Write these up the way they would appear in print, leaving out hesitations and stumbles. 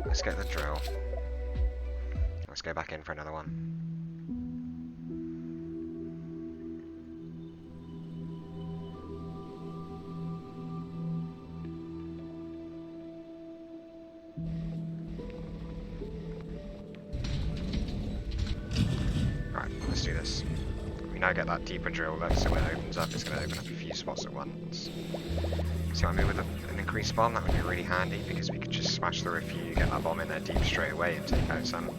let's get the drill. Let's go back in for another one. Right, let's do this. We now get that deeper drill though, so when it opens up, it's going to open up a few spots at once. So I mean, with an increased bomb, that would be really handy, because we could just smash through a few, get that bomb in there deep straight away, and take out some.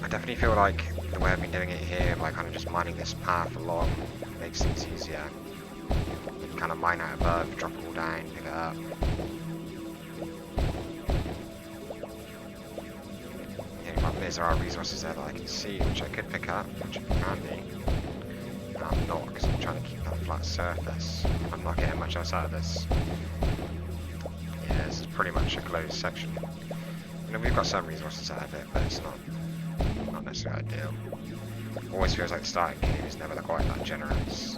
I definitely feel like the way I've been doing it here, by kind of just mining this path along, makes things easier. You can kind of mine out above, drop it all down, pick it up. There are resources there that I can see, which I could pick up, which would be handy. And I'm not, because I'm trying to keep that flat surface. I'm not getting much else out of this. Yeah, this is pretty much a closed section. You know, we've got some resources out of it, but it's not necessarily ideal. Always feels like the starting cave is never quite that generous.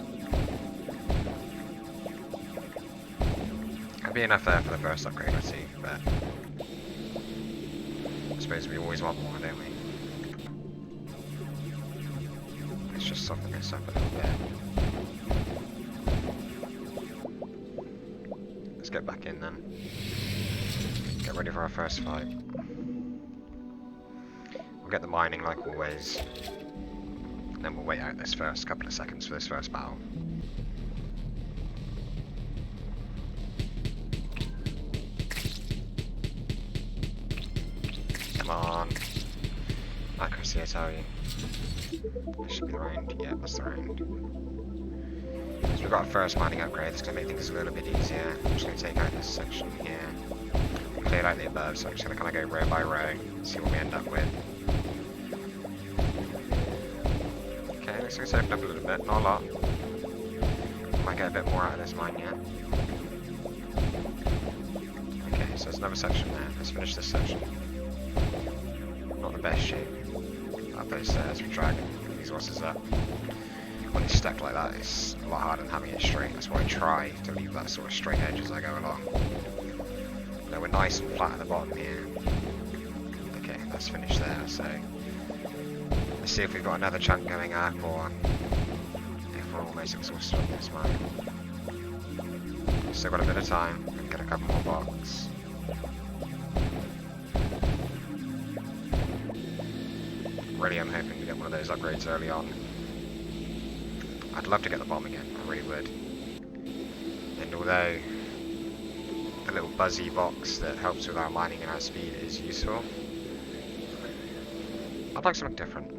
There'll be enough there for the first upgrade or two, but I suppose we always want more, don't we? Let's just soften this up a little bit. Let's get back in then. Get ready for our first fight. We'll get the mining like always. And then we'll wait out this first couple of seconds for this first battle. Come on. Accuracy, I tell you. This should be the round. Yeah, that's the round. So we've got a first mining upgrade. That's going to make things a little bit easier. I'm just going to take out this section here. Cleared out the above, so I'm just going to kind of go row by row. See what we end up with. Okay, looks like it's opened up a little bit. Not a lot. Might get a bit more out of this mine yet. Okay, so there's another section there. Let's finish this section. Not the best shape. Up those stairs for dragging these horses up. When it's stacked like that, it's a lot harder than having it straight. That's why I try to leave that sort of straight edge as I go along. Now we're nice and flat at the bottom here. Okay, that's finished there, so let's see if we've got another chunk going up, or if we're almost exhausted on this mine. Still got a bit of time, we can get a couple more blocks. Really, I'm hoping to get one of those upgrades early on. I'd love to get the bomb again, I really would. And although the little buzzy box that helps with our mining and our speed is useful, I'd like something different.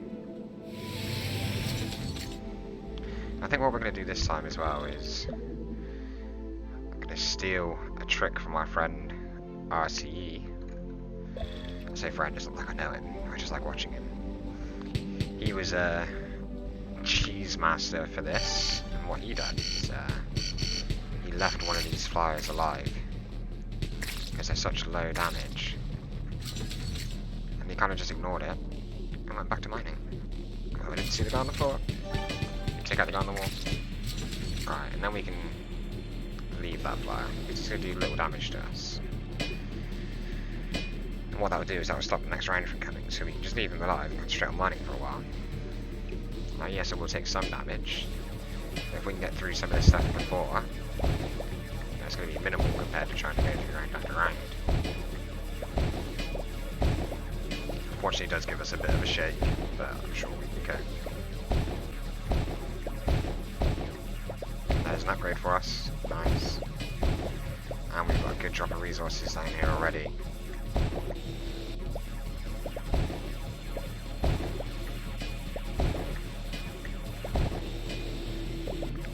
I think what we're going to do this time as well is I'm going to steal a trick from our friend RCE. I say friend, it's not like I know him, I just like watching him. He was a cheese master for this, and what he done is he left one of these flyers alive because they're such low damage, and he kind of just ignored it and went back to mining. Oh, I didn't see the guy on the floor. Take out the guy on the wall. Alright, and then we can leave that flyer. It's just going to do little damage to us. And what that would do is that would stop the next round from coming, so we can just leave him alive and concentrate on mining for a while. Now, yes, it will take some damage. If we can get through some of this stuff before, it's going to be minimal compared to trying to go through round after round. Unfortunately, it does give us a bit of a shake, but I'm sure we can go. There's an upgrade for us. Nice. And we've got a good drop of resources down here already.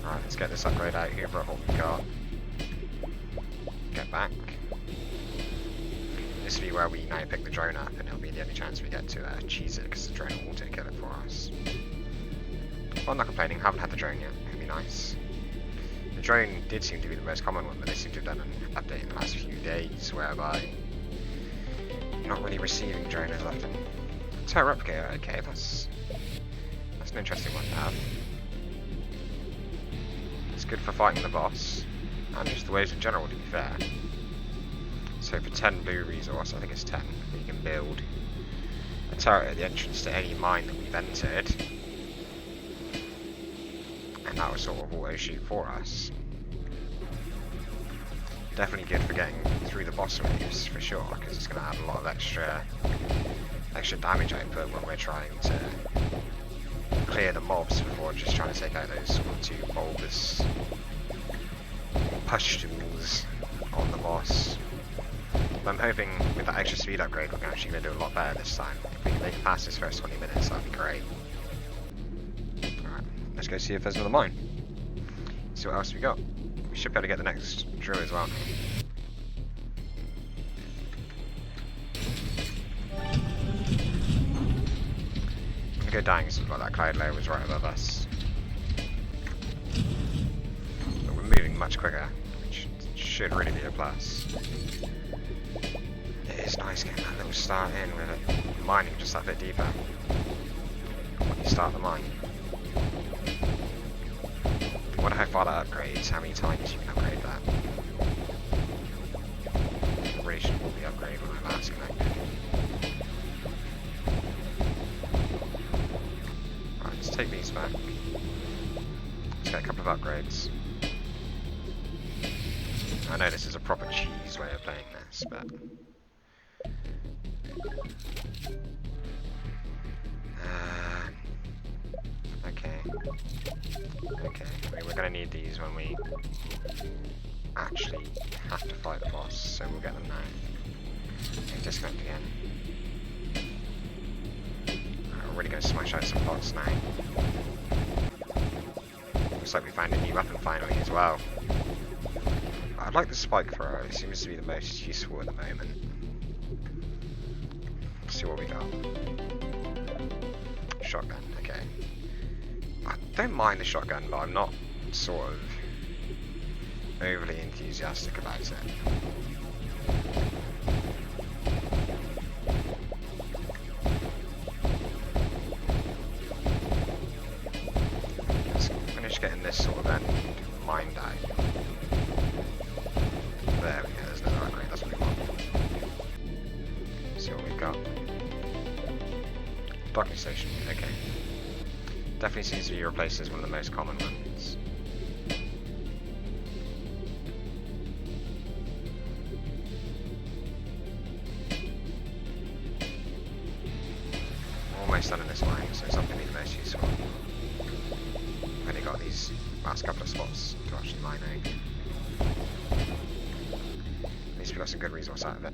Alright, let's get this upgrade out here for what we've got. Get back. This will be where we now pick the drone up, and it'll be the only chance we get to cheese it, because the drone will auto-kill it for us. Well, I'm not complaining, haven't had the drone yet, it'd be nice. The drone did seem to be the most common one, but they seem to have done an update in the last few days, whereby you're not really receiving drone as often. Terra replicator, okay, that's an interesting one to have. It's good for fighting the boss, and just the waves in general, to be fair. So for 10 blue resource, I think it's 10, we can build a turret at the entrance to any mine that we've entered. And that will sort of auto shoot for us. Definitely good for getting through the boss waves for sure, because it's going to add a lot of extra damage output when we're trying to clear the mobs before just trying to take out those sort of two bulbous pustules on the boss. But I'm hoping with that extra speed upgrade we're actually going to do a lot better this time. If we can make it past this first 20 minutes, that'd be great. Alright, let's go see if there's another mine. See what else we got. We should be able to get the next drill as well. I'm gonna go down because we've got that cloud layer was right above us. But we're moving much quicker, which should really be a plus. It is nice getting that little start in with it. Mining just that bit deeper when you start the mine. I wonder how far that upgrades, how many times you can upgrade that. I really should probably upgrade when I last connected. Right, let's take these back. Let's get a couple of upgrades. I know this is a proper cheese way of playing this, but... Okay, I mean, we're going to need these when we actually have to fight the boss, so we'll get them now. Okay, disconnect again. Right, we're really going to smash out some bots now. Looks like we found a new weapon finally as well. I like the spike thrower, it seems to be the most useful at the moment. Let's see what we got. Shotgun, okay. I don't mind the shotgun, but I'm not sort of overly enthusiastic about it. Let's finish getting this sort of end mined out. There we go, there's another upgrade, that's what we want. See what we've got. Docking station, okay. Definitely seems to be replaced as one of the most common ones. Almost done in this mine, so it's not going to be the most useful. I've only got these last couple of spots to actually mine out. At least we got some good resource out of it.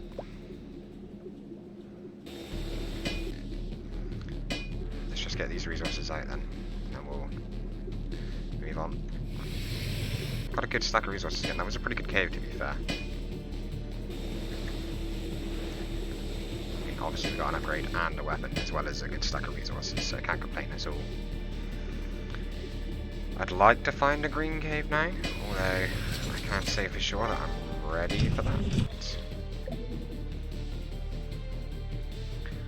Let's just get these resources out then, and we'll move on. Got a good stack of resources again. That was a pretty good cave, to be fair. I mean, obviously we got an upgrade and a weapon, as well as a good stack of resources, so I can't complain at all. I'd like to find a green cave now, although I can't say for sure that I'm ready for that.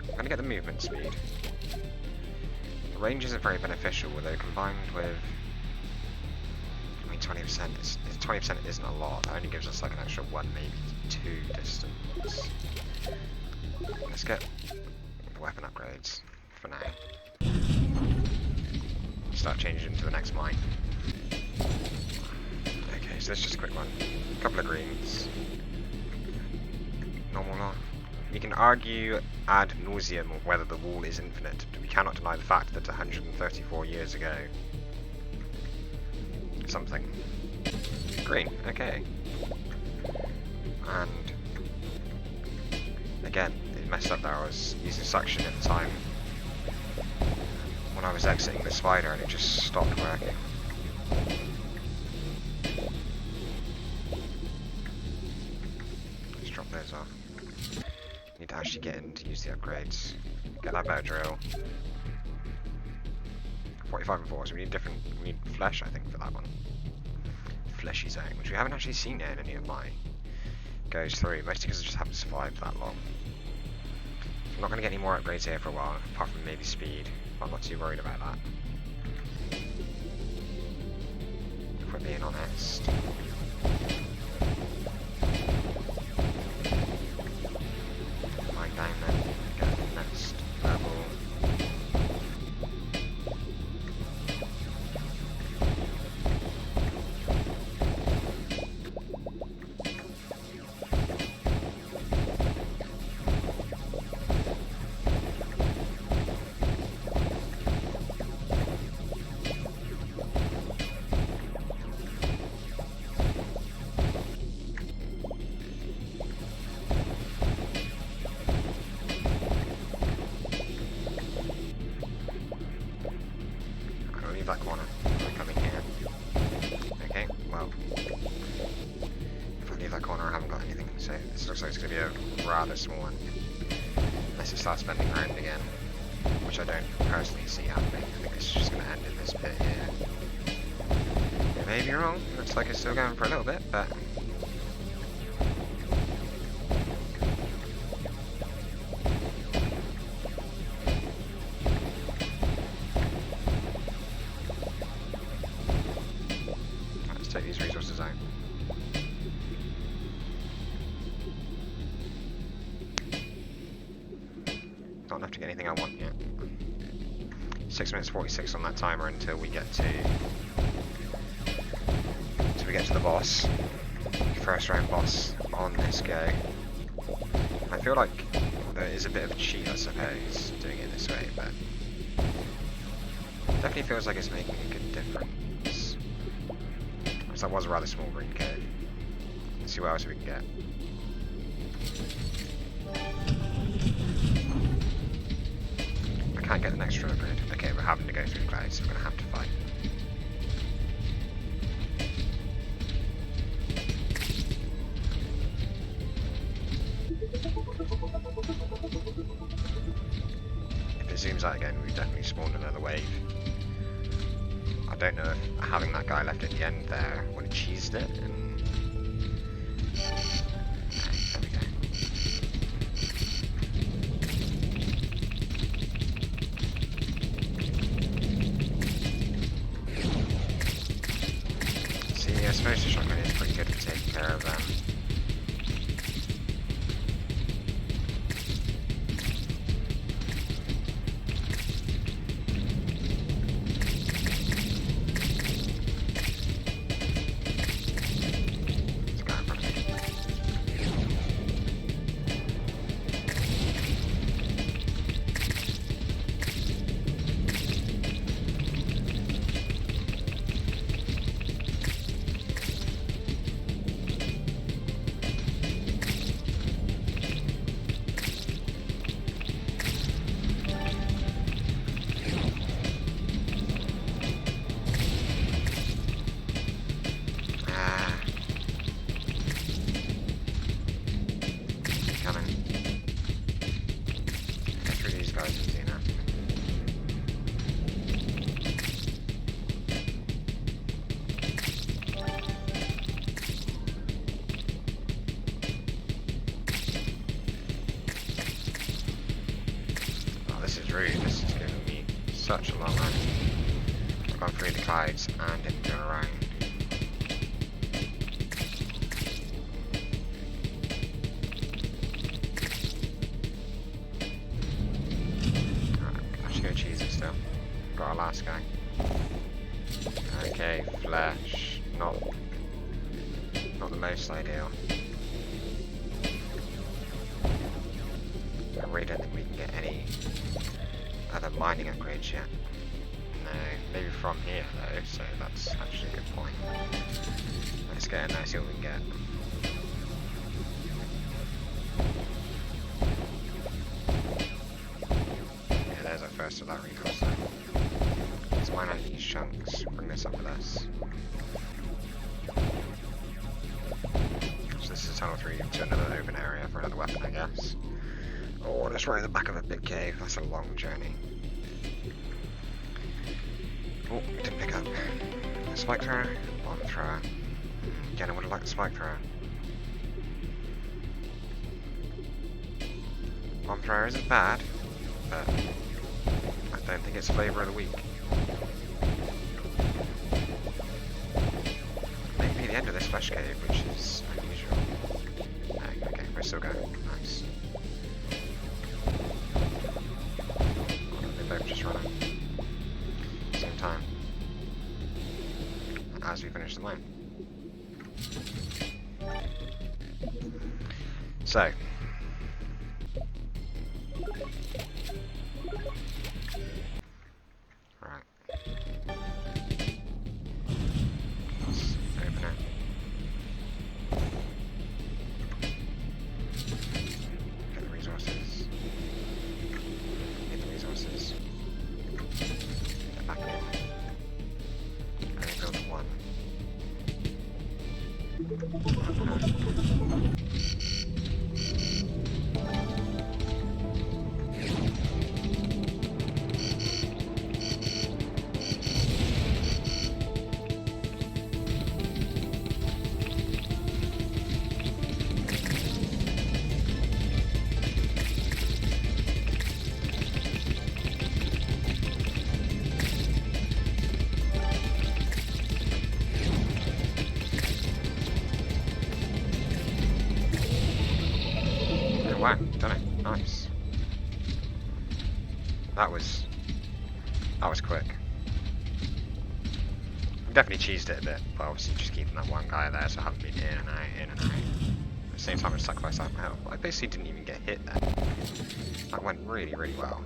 I'm going to get the movement speed. The range isn't very beneficial, although combined with... I mean, 20% isn't a lot. It only gives us like an extra 1, maybe 2 distance. Let's get the weapon upgrades for now. Start changing into the next mine. Okay, so that's just a quick one. A couple of greens. Normal law. We can argue ad nauseum whether the wall is infinite, but we cannot deny the fact that 134 years ago... something. Green, okay. And... again, it messed up there. I was using suction at the time when I was exiting the spider and it just stopped working. Let's drop those off. Need to actually get in to use the upgrades. Get that better drill. 45 and 4, so we need flesh, I think, for that one. Fleshy zone, which we haven't actually seen yet in any of my goes through, mostly because I just haven't survived that long. I'm not going to get any more upgrades here for a while, apart from maybe speed. I'm not too worried about that. If we're being honest. corner, I haven't got anything, so this looks like it's going to be a rather small one. Unless it starts bending around again, which I don't personally see happening. I think it's just going to end in this bit here. I may be wrong, looks like it's still going for a little bit, but... let's take these resources out. Not enough to get anything I want yet. 6 minutes 46 on that timer until we get to the boss. First round boss on this go. I feel like there is a bit of a cheat, I suppose, doing it this way, but definitely feels like it's making a good difference. Because that was a rather small green code. Let's see what else we can get. I can't get the next drill grid. Okay, we're having to go through the clouds, so we're going to have to fight. If it zooms out again, we've definitely spawned another wave. I don't know if having that guy left at the end there would have cheesed it, and... there we go. See, I suppose the shotgun is pretty good at taking care of them. This is giving me such a long run. I've gone through the clouds and into around. I'm just gonna cheese it still. Got our last guy. Okay, flesh. Not the most ideal. I really don't think we can get any other mining upgrades yet. No, maybe from here though, so that's actually a good point. Let's get in there, see what we can get. Yeah, there's our first of that resource though. Let's mine out these chunks, bring this up with us. So this is a tunnel through to another open area for another weapon, I guess. Oh, that's right in the back of a big cave. That's a long journey. Oh, didn't pick up. Spike thrower, bomb thrower. Again, I would have liked the spike thrower. Bomb thrower isn't bad, but I don't think it's flavour of the week. Maybe the end of this flesh cave, which is unusual. No, okay, we're still going. Nice. They both just run at the same time as we finish the line. So, right. Let's open it. Get the resources. Get the resources. Get back in. Only build one. wow, done it. Nice. That was quick. Definitely cheesed it a bit, but obviously just keeping that one guy there, so I haven't been in and out, in and out. At the same time, I sacrificed half my health. I basically didn't even get hit there. That went really, really well.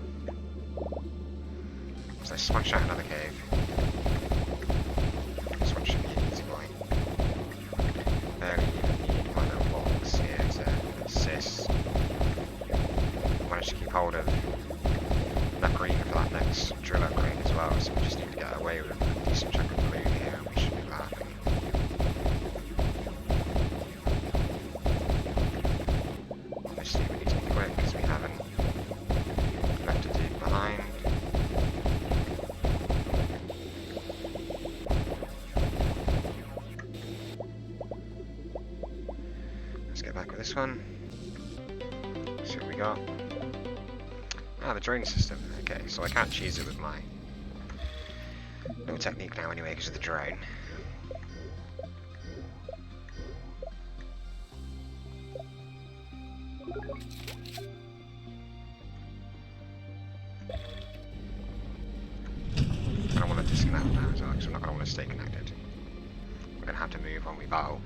So I smashed out another cave. This one should be an easy boy. Barely even need my little box here to assist. Managed to keep hold of that green for that next drill upgrade as well, so we just need to get away with a decent chunk of blue here, and we should be laughing. Obviously we need to be quick because we haven't left a dude behind. Let's get back with this one. See what we got. Ah, the drone system. Okay, so I can't cheese it with my little technique now anyway because of the drone. I don't want to disconnect now as well because I'm not going to want to stay connected. We're going to have to move when we battle.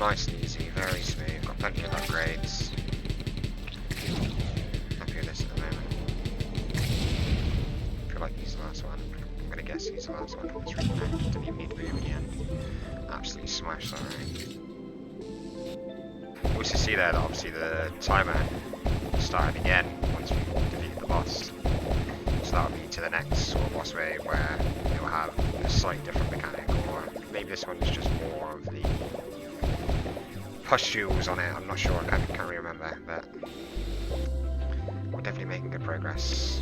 Nice and easy, very smooth, got plenty of upgrades. Happy with this at the moment. I feel like he's the last one. I'm gonna guess he's the last one. It's really nice. Didn't even need to move in the end. Absolutely smashed that round. You also see there that obviously the timer started again once we defeated the boss. So that'll be to the next sort of boss wave where it'll have a slightly different mechanic, or maybe this one's just more of the pustules on it. I'm not sure, I can't really remember, but we're definitely making good progress.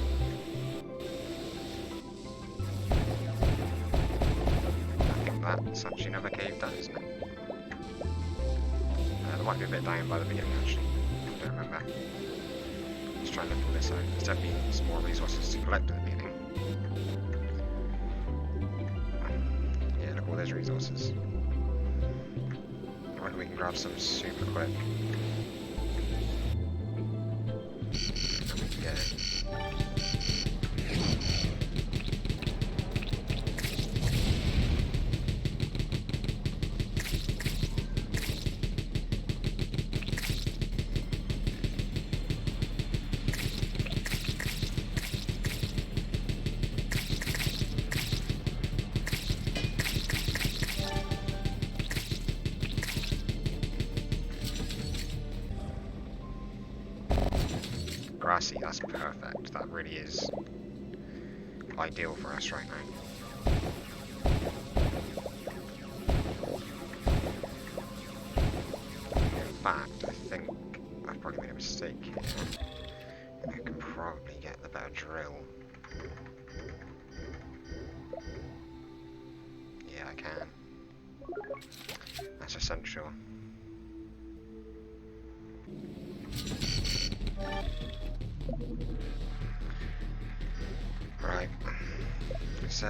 I think that's actually another cave done, isn't it? There might be a bit down by the beginning actually, I don't remember. Let's try and look for this out. There's definitely some more resources to collect at the beginning. Yeah, look at all those resources. I reckon we can grab some super quick. And we can get it. Grassy, that's perfect. That really is ideal for us right now. In fact, I think I've probably made a mistake here. I can probably get the better drill. Yeah, I can. That's essential. Right, so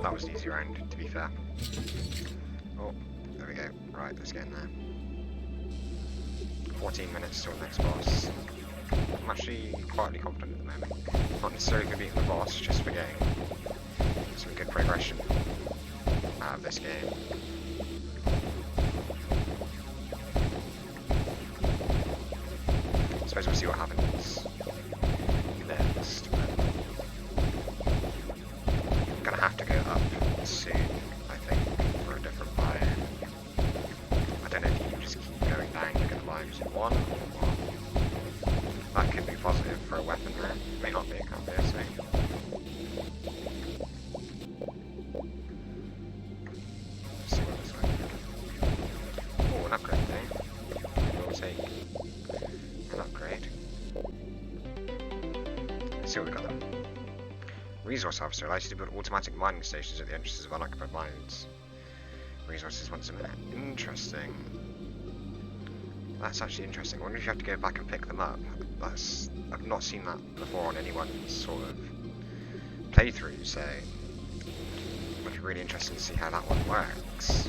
that was an easy round, to be fair. Oh, there we go. Right, let's get in there. 14 minutes till the next boss. I'm actually quietly confident at the moment. Not necessarily for beating the boss, just for getting some good progression out of this game. I suppose we'll see what happens next. seriously. Let's see what this like. Oh, an upgrade though. We'll take an upgrade. Let's see what we got then. Resource Officer allows you to build automatic mining stations at the entrances of unoccupied mines. Resources once a minute. Interesting. That's actually interesting. I wonder if you have to go back and pick them up. I've not seen that before on anyone's sort of playthrough, so it would be really interesting to see how that one works.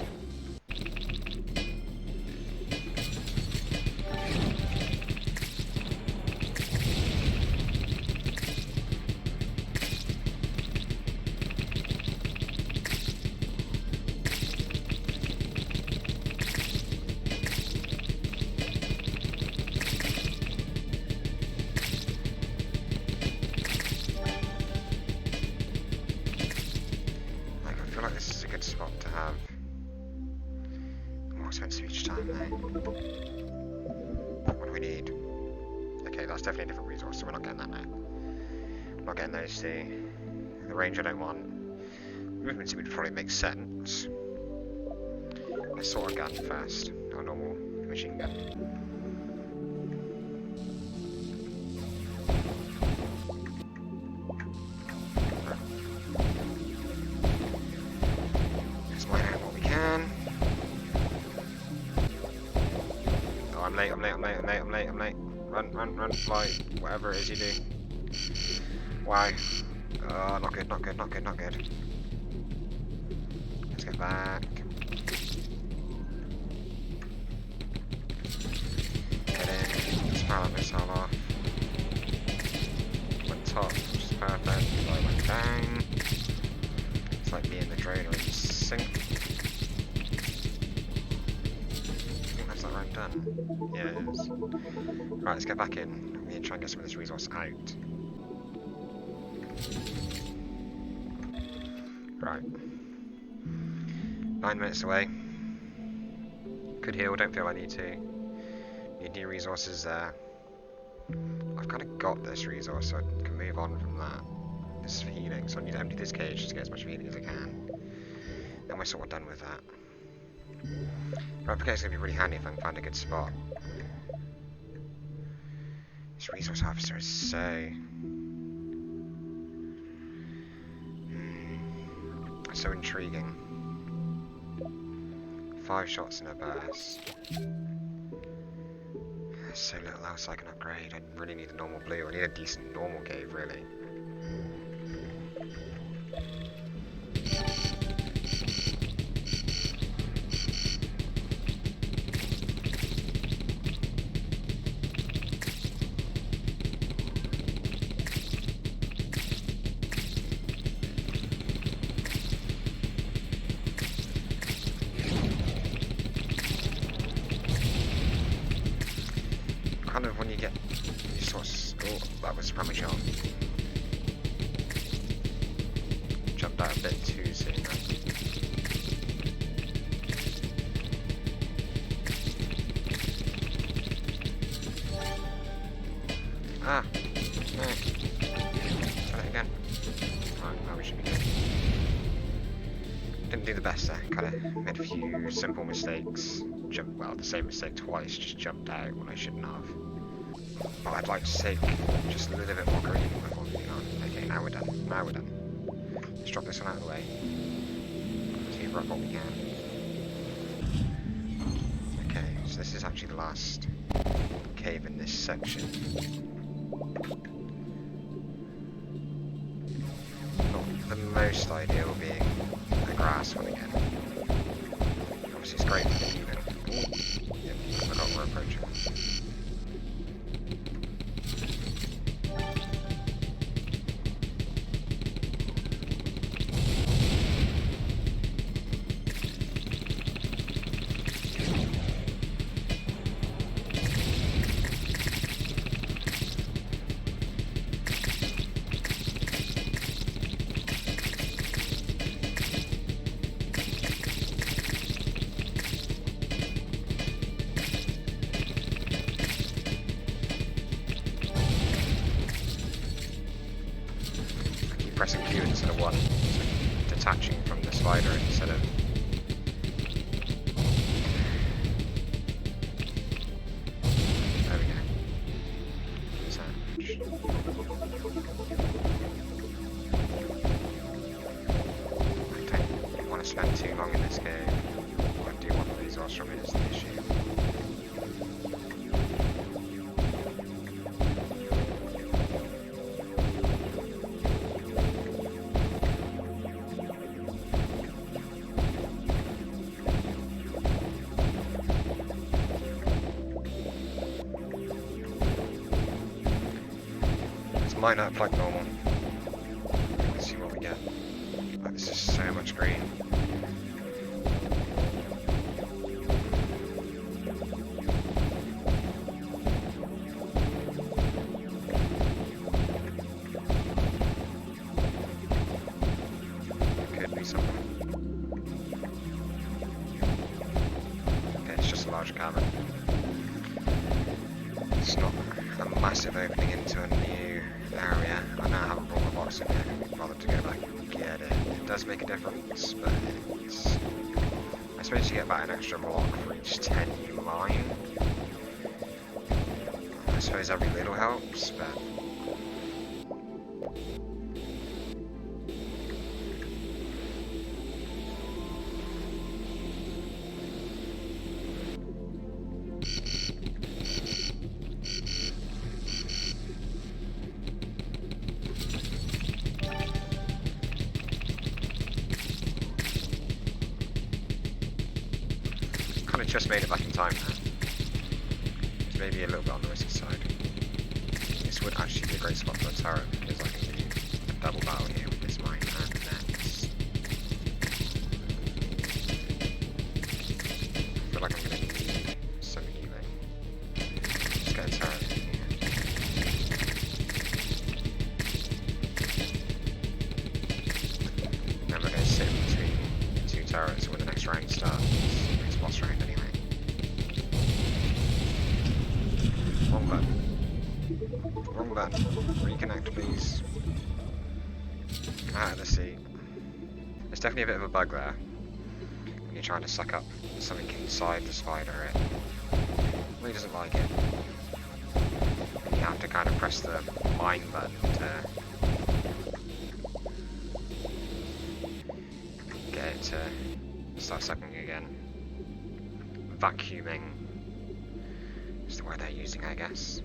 What do we need? Okay, that's definitely a different resource, so we're not getting that now. I'm not getting those two. The range I don't want. Movement speed would probably make sense. Let's sort a gun first. Our normal machine gun. Let's mine out what we can. I'm late. Run, fly, whatever it is you do. Why? Oh, not good. Let's get back. Get in, let's fire that missile off. Went top, which is perfect. I went down. It's like me and the drone are in sync. Done. Yeah, it is. Right, let's get back in. We need to try and get some of this resource out. Right. 9 minutes away. Could heal, don't feel I need to. Need new resources there. I've kind of got this resource, so I can move on from that. This is for healing, so I need to empty this cage just to get as much healing as I can. Then we're sort of done with that. Replicator's gonna be really handy if I can find a good spot. This resource officer is so intriguing. 5 shots in a burst. There's so little else I can upgrade. I really need a normal blue. I need a decent normal cave, really. Kind of when you get these sorts. Oh, that was premature. Jumped out a bit too soon. Ah, no. Try it again. Right, now we should be good. Didn't do the best there. Kind of made a few simple mistakes. Well, the same mistake twice. Just jumped out when I shouldn't have. But I'd like to take just a little bit more green before moving on. Okay, now we're done. Let's drop this one out of the way. Let's heaver up what we can. Okay, so this is actually the last cave in this section. Not the most ideal being the grass one again. Obviously it's great for healing. Yep, I forgot we're approaching. pressing Q instead of 1, so detaching from the spider instead of... There we go. Detach. I don't want to spend too long in this game. I do want the resource from it is the issue. Might not plug normal. Let's see what we get. Oh, this is so much green. Could be something. Okay, it's just a large cavern. It's not a massive opening into a new area. I know I haven't brought my box in here, I couldn't be bothered to go back and get it. It does make a difference, but it's... I suppose you get about an extra block for each 10 you mine. I suppose every little helps, but... just made it back in time now. It's maybe a little bit on the risky side. This would actually be a great spot for a turret because I can do a double battle here with this mine and next. I feel like I'm going to need some healing. Let's get a turret in here. Then we're going to sit between two turrets when the next round starts. Next boss round anyway. Wrong button. Wrong button. Reconnect, please. Out of the seat. There's definitely a bit of a bug there. When you're trying to suck up something inside the spider, it really doesn't like it. You have to kind of press the mine button to get it to start sucking again. Vacuuming is the word they're using, I guess.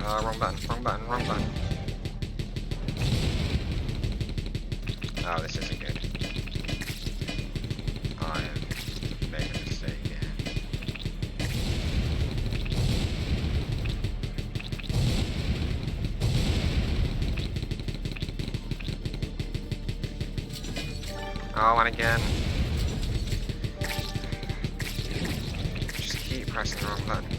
Wrong button, wrong button, wrong button. Oh, this isn't good. I am making a mistake here. Oh, and again. Just keep pressing the wrong button.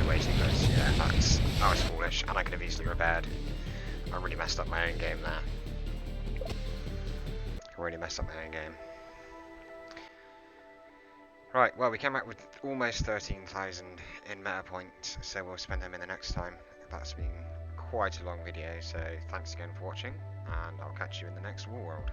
Waiting list, yeah, that was foolish, and I could have easily repaired. I really messed up my own game there. I really messed up my own game. Right, well, we came back with almost 13,000 in meta points, so we'll spend them in the next time. That's been quite a long video, so thanks again for watching, and I'll catch you in the next War World.